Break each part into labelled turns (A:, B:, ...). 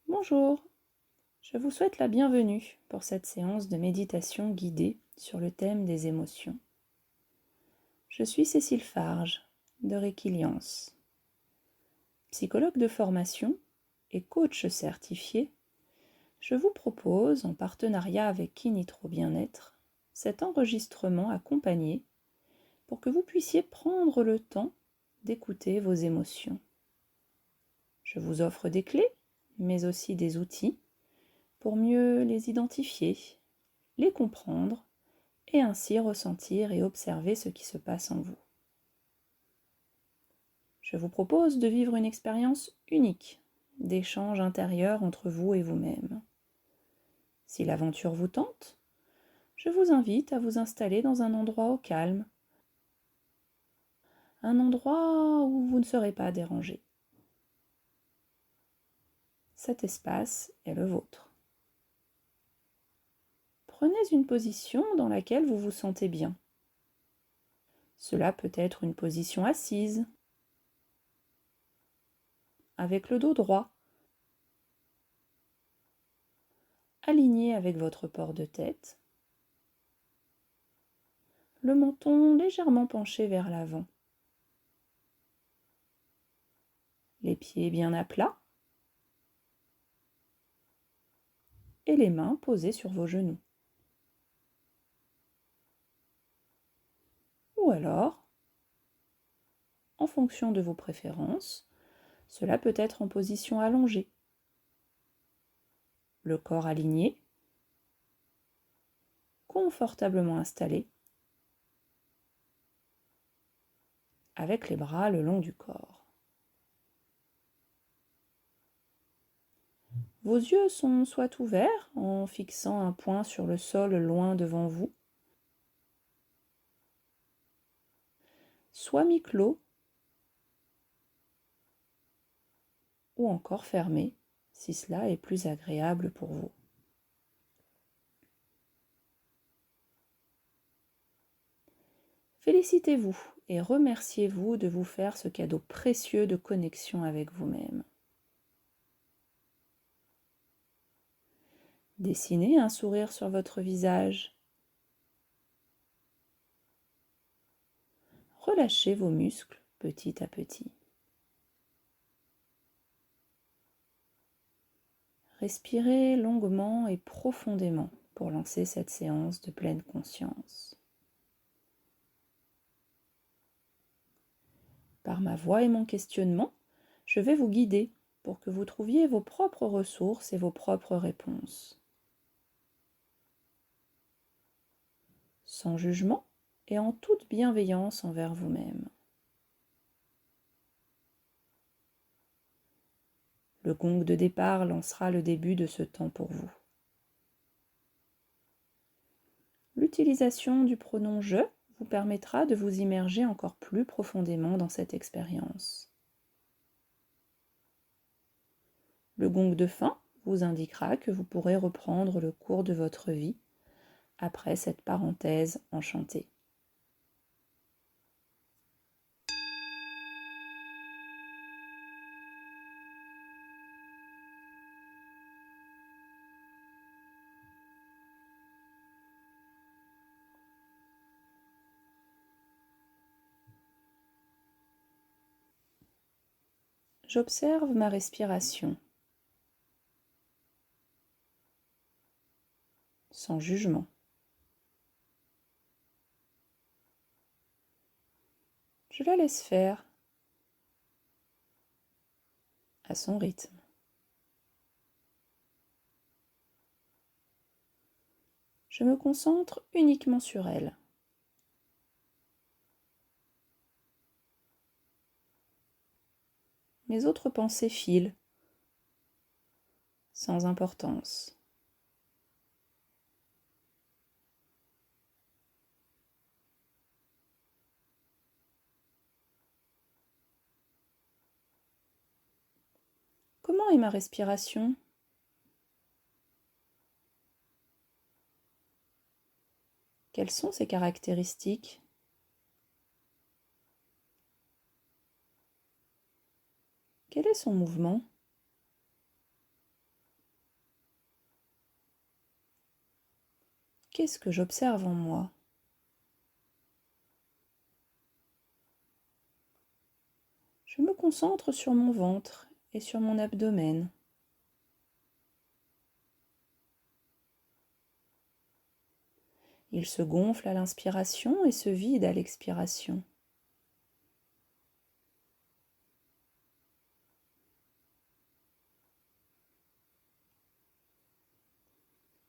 A: Bonjour, je vous souhaite la bienvenue pour cette séance de méditation guidée sur le thème des émotions. Je suis Cécile Farge de Réquiliance, psychologue de formation et coach certifié. Je vous propose, en partenariat avec Kinitro Bien-être, cet enregistrement accompagné pour que vous puissiez prendre le temps d'écouter vos émotions. Je vous offre des clés, mais aussi des outils pour mieux les identifier, les comprendre et ainsi ressentir et observer ce qui se passe en vous. Je vous propose de vivre une expérience unique d'échange intérieur entre vous et vous-même. Si l'aventure vous tente, je vous invite à vous installer dans un endroit au calme, un endroit où vous ne serez pas dérangé. Cet espace est le vôtre. Prenez une position dans laquelle vous vous sentez bien. Cela peut être une position assise, avec le dos droit, aligné avec votre port de tête, le menton légèrement penché vers l'avant, les pieds bien à plat et les mains posées sur vos genoux. Ou alors, en fonction de vos préférences, cela peut être en position allongée, le corps aligné, confortablement installé, avec les bras le long du corps. Vos yeux sont soit ouverts en fixant un point sur le sol loin devant vous, soit mi-clos ou encore fermés si cela est plus agréable pour vous. Félicitez-vous et remerciez-vous de vous faire ce cadeau précieux de connexion avec vous-même. Dessinez un sourire sur votre visage. Relâchez vos muscles petit à petit. Respirez longuement et profondément pour lancer cette séance de pleine conscience. Par ma voix et mon questionnement, je vais vous guider pour que vous trouviez vos propres ressources et vos propres réponses. Sans jugement et en toute bienveillance envers vous-même. Le gong de départ lancera le début de ce temps pour vous. L'utilisation du pronom « je » vous permettra de vous immerger encore plus profondément dans cette expérience. Le gong de fin vous indiquera que vous pourrez reprendre le cours de votre vie après cette parenthèse enchantée. J'observe ma respiration, sans jugement. Je la laisse faire à son rythme. Je me concentre uniquement sur elle. Mes autres pensées filent, sans importance. Comment est ma respiration ? Quelles sont ses caractéristiques ? Quel est son mouvement ? Qu'est-ce que j'observe en moi? Je me concentre sur mon ventre et sur mon abdomen. Il se gonfle à l'inspiration et se vide à l'expiration.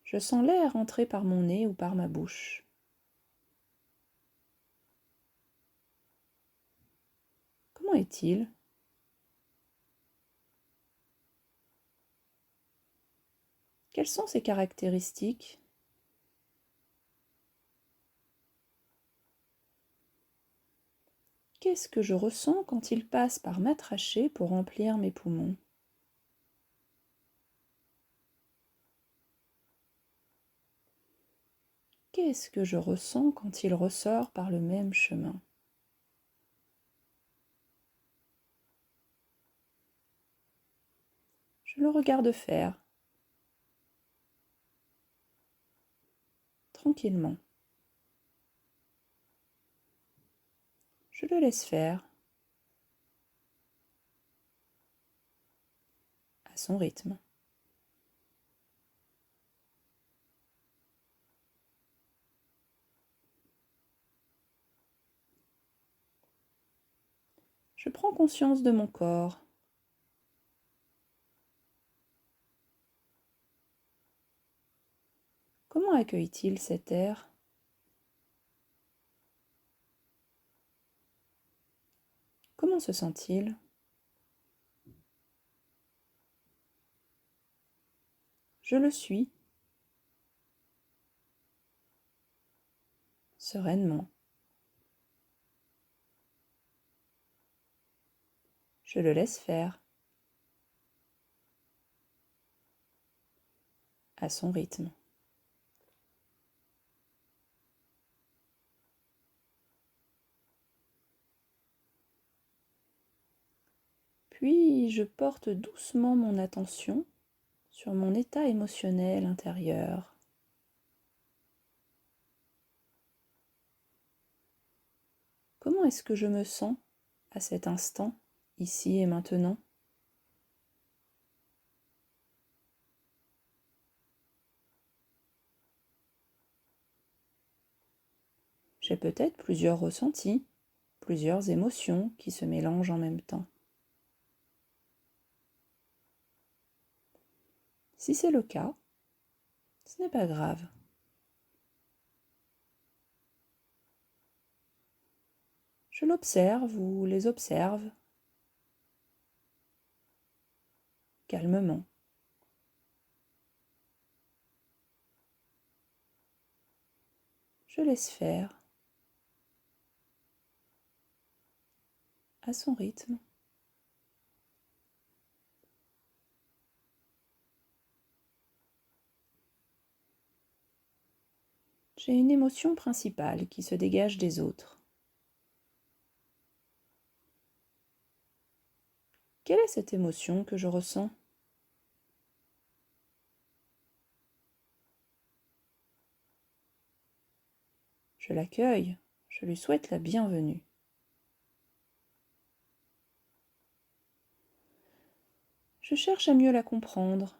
A: Je sens l'air entrer par mon nez ou par ma bouche. Comment est-il? Quelles sont ses caractéristiques? Qu'est-ce que je ressens quand il passe par ma trachée pour remplir mes poumons? Qu'est-ce que je ressens quand il ressort par le même chemin? Je le regarde faire, tranquillement. Je le laisse faire, à son rythme. Je prends conscience de mon corps. Comment accueille-t-il cet air? Comment se sent-il? Je le suis, sereinement. Je le laisse faire, à son rythme. Puis je porte doucement mon attention sur mon état émotionnel intérieur. Comment est-ce que je me sens à cet instant, ici et maintenant? J'ai peut-être plusieurs ressentis, plusieurs émotions qui se mélangent en même temps. Si c'est le cas, ce n'est pas grave. Je l'observe ou les observe calmement. Je laisse faire à son rythme. J'ai une émotion principale qui se dégage des autres. Quelle est cette émotion que je ressens? Je l'accueille, je lui souhaite la bienvenue. Je cherche à mieux la comprendre.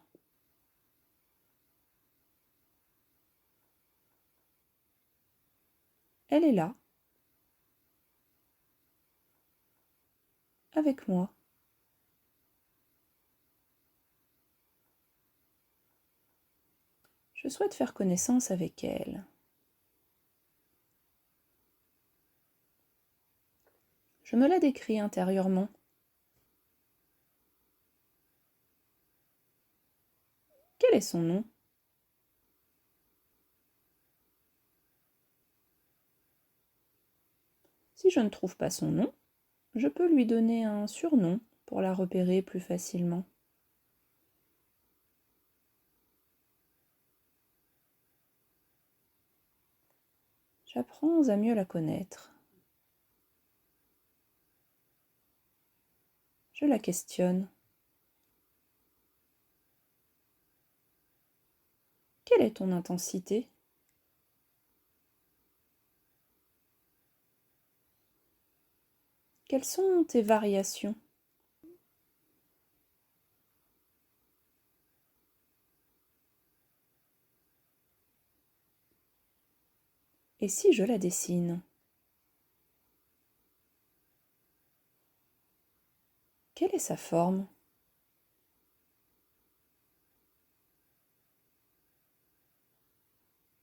A: Elle est là, avec moi. Je souhaite faire connaissance avec elle. Je me la décris intérieurement. Quel est son nom? Si je ne trouve pas son nom, je peux lui donner un surnom pour la repérer plus facilement. J'apprends à mieux la connaître. Je la questionne. Quelle est ton intensité? Quelles sont tes variations? Et si je la dessine? Quelle est sa forme?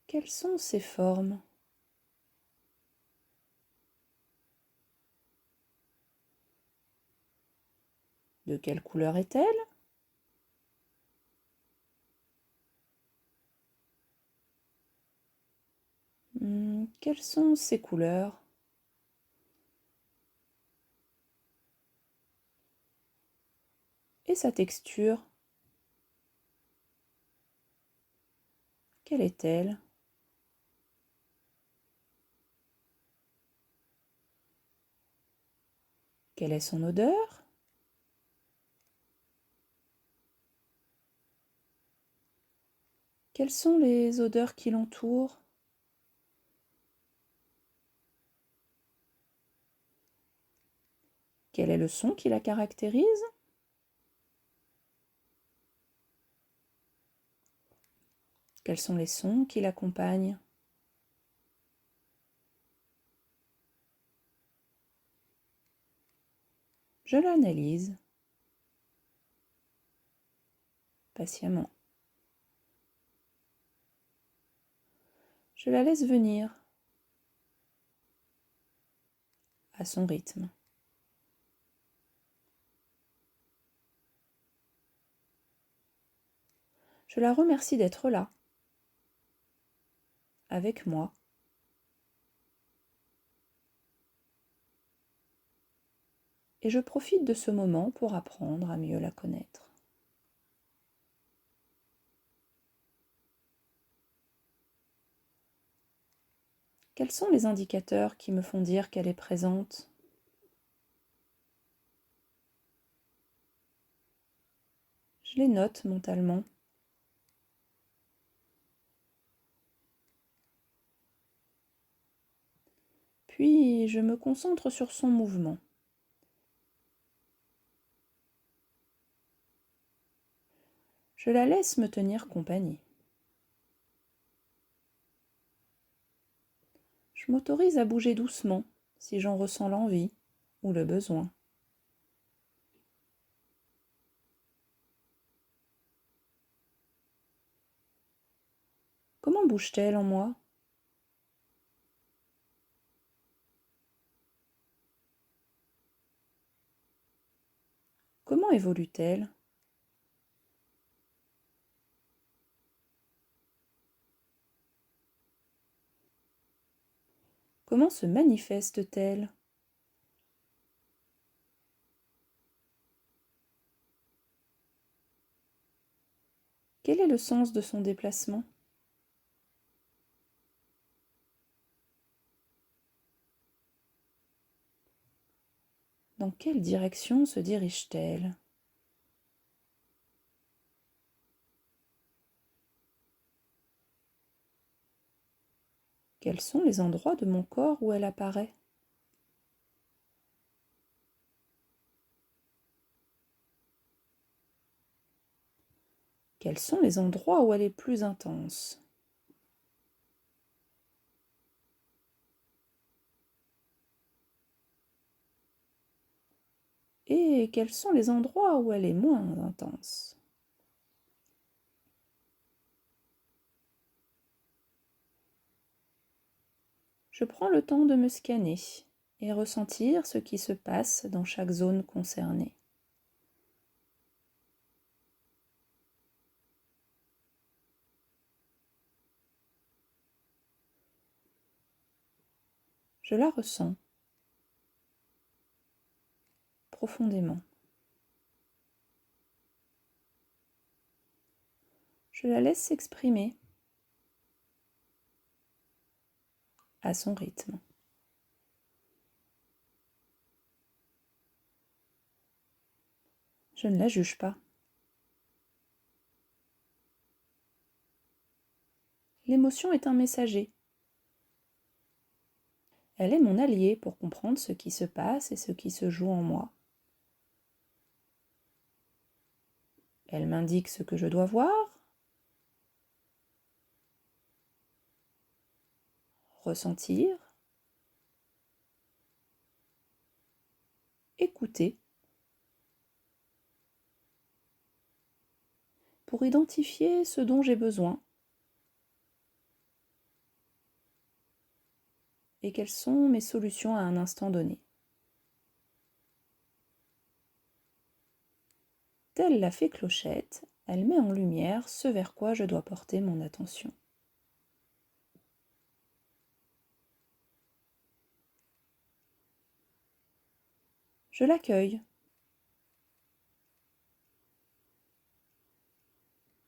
A: Quelles sont ses formes? De quelle couleur est-elle? Quelles sont ses couleurs? Et sa texture? Quelle est-elle? Quelle est son odeur? Quelles sont les odeurs qui l'entourent? Quel est le son qui la caractérise? Quels sont les sons qui l'accompagnent? Je l'analyse patiemment. Je la laisse venir à son rythme. Je la remercie d'être là, avec moi. Et je profite de ce moment pour apprendre à mieux la connaître. Quels sont les indicateurs qui me font dire qu'elle est présente? Je les note mentalement. Puis je me concentre sur son mouvement. Je la laisse me tenir compagnie. Je m'autorise à bouger doucement si j'en ressens l'envie ou le besoin. Comment bouge-t-elle en moi? Comment évolue-t-elle? Comment se manifeste-t-elle? Quel est le sens de son déplacement? Dans quelle direction se dirige-t-elle? Quels sont les endroits de mon corps où elle apparaît? Quels sont les endroits où elle est plus intense? Et quels sont les endroits où elle est moins intense? Je prends le temps de me scanner et ressentir ce qui se passe dans chaque zone concernée. Je la ressens profondément. Je la laisse s'exprimer à son rythme. Je ne la juge pas. L'émotion est un messager. Elle est mon alliée pour comprendre ce qui se passe et ce qui se joue en moi. Elle m'indique ce que je dois voir, ressentir, écouter, pour identifier ce dont j'ai besoin et quelles sont mes solutions à un instant donné. Telle la fée Clochette, elle met en lumière ce vers quoi je dois porter mon attention. Je l'accueille.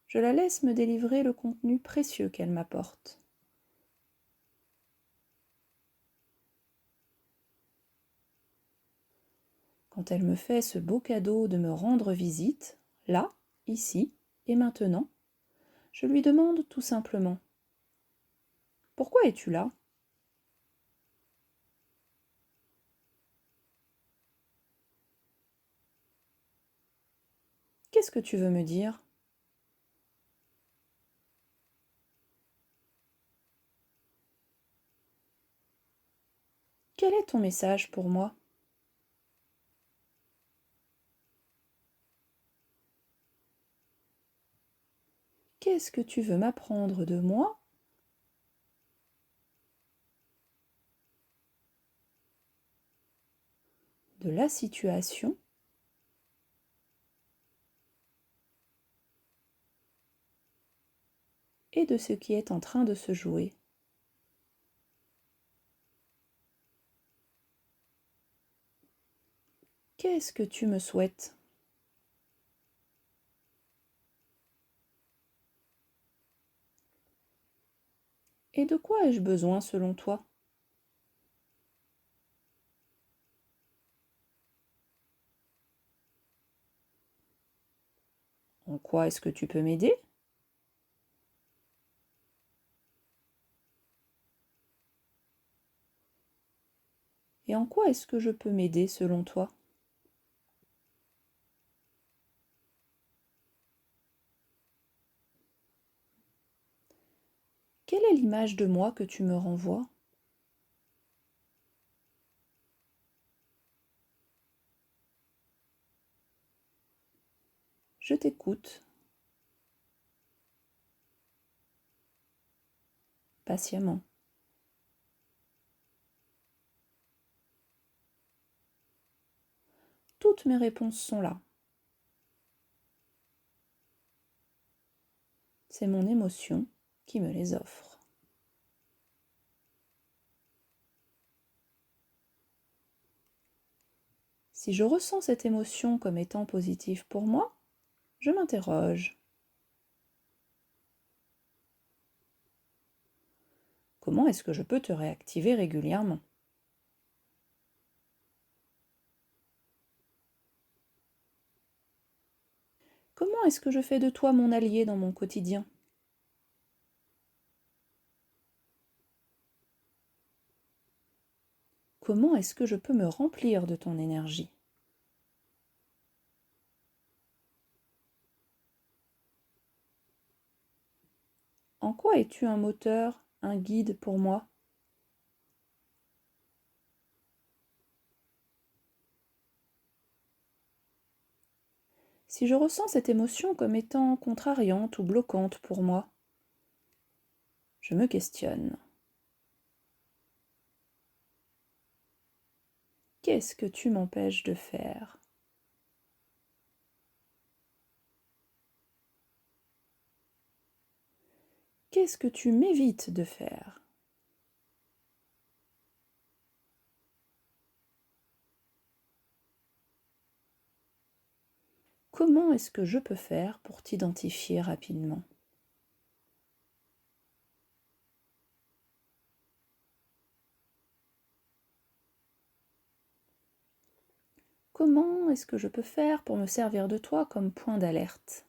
A: Je la laisse me délivrer le contenu précieux qu'elle m'apporte. Quand elle me fait ce beau cadeau de me rendre visite, là, ici et maintenant, je lui demande tout simplement : « Pourquoi es-tu là ? Qu'est-ce que tu veux me dire ? Quel est ton message pour moi ? Qu'est-ce que tu veux m'apprendre de moi ? De la situation ? Et de ce qui est en train de se jouer. Qu'est-ce que tu me souhaites ? Et de quoi ai-je besoin selon toi ? En quoi est-ce que tu peux m'aider ? Et en quoi est-ce que je peux m'aider selon toi ? Quelle est l'image de moi que tu me renvoies ? Je t'écoute. Patiemment. Toutes mes réponses sont là. C'est mon émotion qui me les offre. Si je ressens cette émotion comme étant positive pour moi, je m'interroge. Comment est-ce que je peux te réactiver régulièrement ? Comment est-ce que je fais de toi mon allié dans mon quotidien ? Comment est-ce que je peux me remplir de ton énergie ? En quoi es-tu un moteur, un guide pour moi ? Si je ressens cette émotion comme étant contrariante ou bloquante pour moi, je me questionne. Qu'est-ce que tu m'empêches de faire ? Qu'est-ce que tu m'évites de faire ? Comment est-ce que je peux faire pour t'identifier rapidement ? Comment est-ce que je peux faire pour me servir de toi comme point d'alerte ?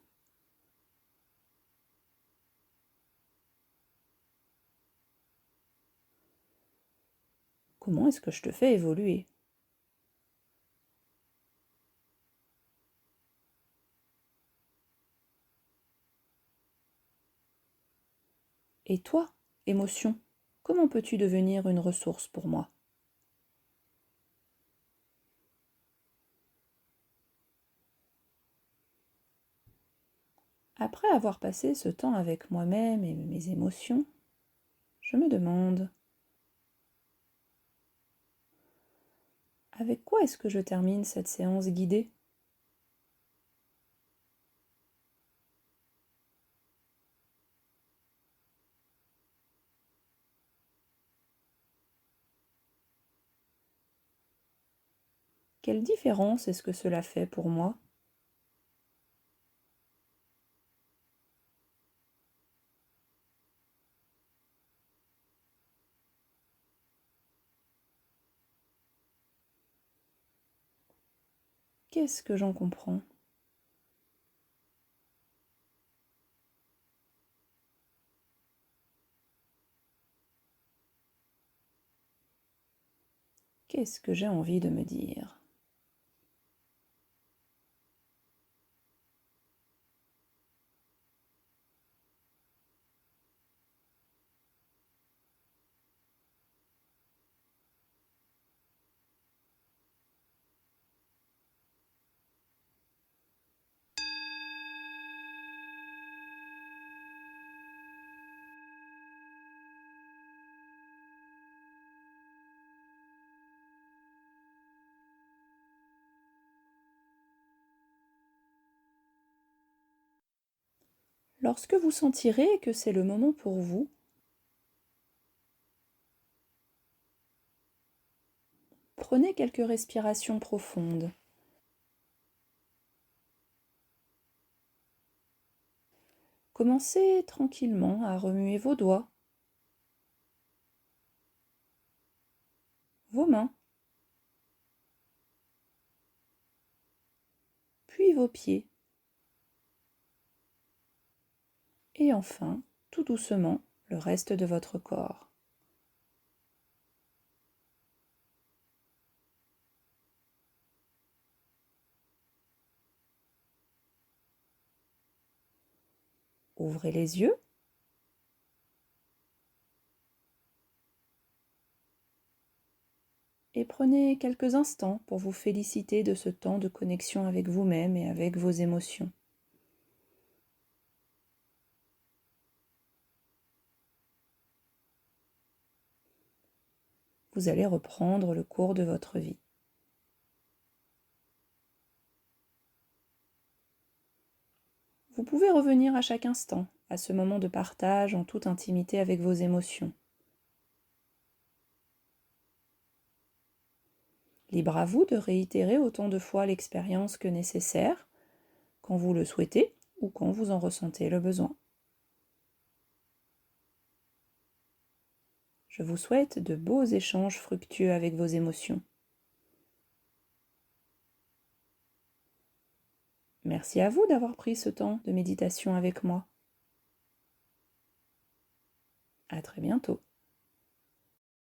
A: Comment est-ce que je te fais évoluer? Et toi, émotion, comment peux-tu devenir une ressource pour moi? Après avoir passé ce temps avec moi-même et mes émotions, je me demande, avec quoi est-ce que je termine cette séance guidée? Quelle différence est-ce que cela fait pour moi? Qu'est-ce que j'en comprends? Qu'est-ce que j'ai envie de me dire? Lorsque vous sentirez que c'est le moment pour vous, prenez quelques respirations profondes. Commencez tranquillement à remuer vos doigts, vos mains, puis vos pieds. Et enfin, tout doucement, le reste de votre corps. Ouvrez les yeux. Et prenez quelques instants pour vous féliciter de ce temps de connexion avec vous-même et avec vos émotions. Vous allez reprendre le cours de votre vie. Vous pouvez revenir à chaque instant, à ce moment de partage en toute intimité avec vos émotions. Libre à vous de réitérer autant de fois l'expérience que nécessaire, quand vous le souhaitez ou quand vous en ressentez le besoin. Je vous souhaite de beaux échanges fructueux avec vos émotions. Merci à vous d'avoir pris ce temps de méditation avec moi. À très bientôt.